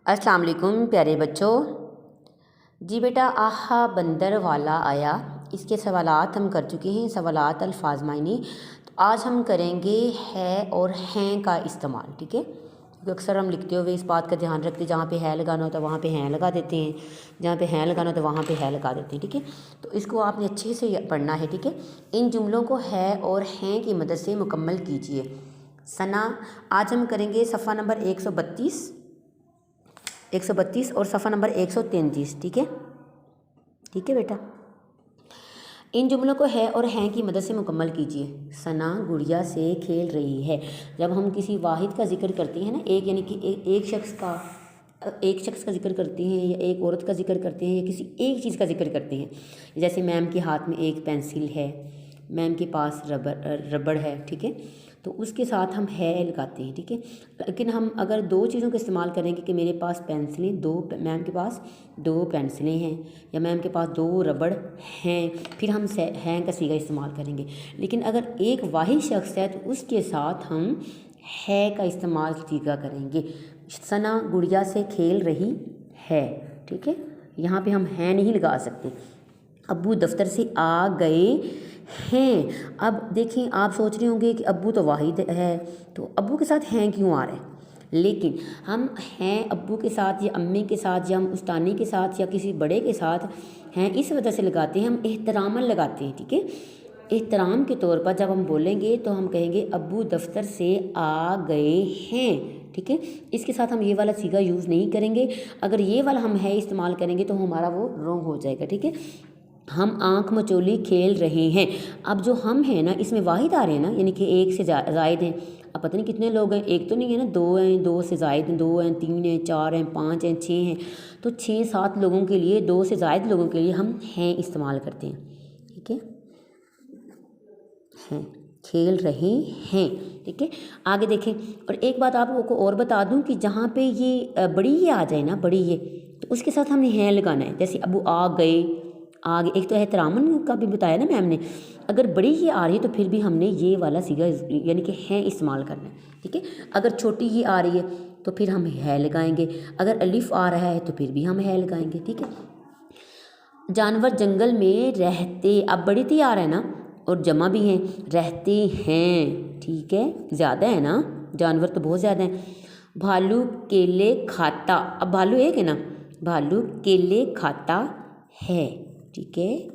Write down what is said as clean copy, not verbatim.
अस्सलाम वालेकुम प्यारे बच्चों। जी बेटा, आहा बंदर वाला आया, इसके सवालात हम कर चुके हैं। सवालात अल्फाज मायने। तो आज हम करेंगे है और हैं का इस्तेमाल। ठीक है, क्योंकि अक्सर हम लिखते हुए इस बात का ध्यान रखते हैं, जहाँ पे है लगाना होता है वहाँ पे हैं लगा देते हैं, जहाँ पे हैं लगाना होता है वहाँ पे है लगा देते हैं। ठीक है, तो इसको आपने अच्छे से पढ़ना है। ठीक है, इन जुमलों को है और हैं की मदद से मुकम्मल कीजिए। सना आज हम करेंगे सफ़ा नंबर 132 और सफ़ा नंबर 133। ठीक है, ठीक है बेटा। इन जुमलों को है और हैं की मदद से मुकम्मल कीजिए। सना गुड़िया से खेल रही है। जब हम किसी वाहिद का जिक्र करते हैं ना, एक यानी कि एक शख्स का जिक्र करते हैं, या एक औरत का जिक्र करते हैं, या किसी एक चीज़ का जिक्र करते हैं। जैसे मैम के हाथ में एक पेंसिल है, मैम के पास रबड़ है। ठीक है, तो उसके साथ हम है लगाते हैं। ठीक है, लेकिन हम अगर दो चीज़ों का इस्तेमाल करेंगे कि मेरे पास पेंसिलें दो, मैम के पास दो पेंसिलें हैं, या मैम के पास दो रबड़ हैं, फिर हम हैं का सीगा इस्तेमाल करेंगे। लेकिन अगर एक वाहिद शख्स है तो उसके साथ हम है का इस्तेमाल सीगा करेंगे। सना गुड़िया से खेल रही है। ठीक है, यहाँ पे हम है नहीं लगा सकते। अब्बू दफ्तर से आ गए हैं। अब देखें, आप सोच रहे होंगे कि अब्बू तो वाहिद है, तो अब्बू के साथ हैं क्यों आ रहे हैं। लेकिन हम हैं अब्बू के साथ या अम्मी के साथ या हम उस्तानी के साथ या किसी बड़े के साथ हैं इस वजह से लगाते हैं, हम एहतरामन लगाते हैं। ठीक है, एहतराम के तौर पर जब हम बोलेंगे तो हम कहेंगे अब्बू दफ्तर से आ गए हैं। ठीक है, इसके साथ हम ये वाला सीगा यूज़ नहीं करेंगे। अगर ये वाला हम है इस्तेमाल करेंगे तो हमारा वो रॉन्ग हो जाएगा। ठीक है, हम आँख मचोली खेल रहे हैं। अब जो हम हैं ना, इसमें वाहिद आ रहे हैं ना, यानी कि एक से जायद हैं। अब पता नहीं कितने लोग हैं, एक तो नहीं है ना, दो हैं, दो से जायद हैं, दो हैं, तीन हैं, चार हैं, पाँच हैं, छः हैं। तो 6-7 लोगों के लिए, दो से जायद लोगों के लिए हम हैं इस्तेमाल करते हैं। ठीक है, हैं खेल रहे हैं। ठीक है, आगे देखें। और एक बात आपको और बता दूं कि जहाँ पे ये बड़ी ये आ जाए ना, बड़ी ये, तो उसके साथ हमने हैं लगाना है। जैसे अबू आ गए, आगे एक तो एहतरामन का भी बताया ना मैम ने। अगर बड़ी ये आ रही है तो फिर भी हमने ये वाला सीगा यानी कि है इस्तेमाल करना है। ठीक है, अगर छोटी ये आ रही है तो फिर हम है लगाएंगे। अगर अलिफ आ रहा है तो फिर भी हम है लगाएंगे। ठीक है, जानवर जंगल में रहते, अब बड़ी ती आ रहा है ना, और जमा भी हैं, रहते हैं। ठीक है, ज़्यादा है ना, जानवर तो बहुत ज़्यादा हैं। भालू केले खाता, अब भालू एक है ना, भालू केले खाता है। ठीक है,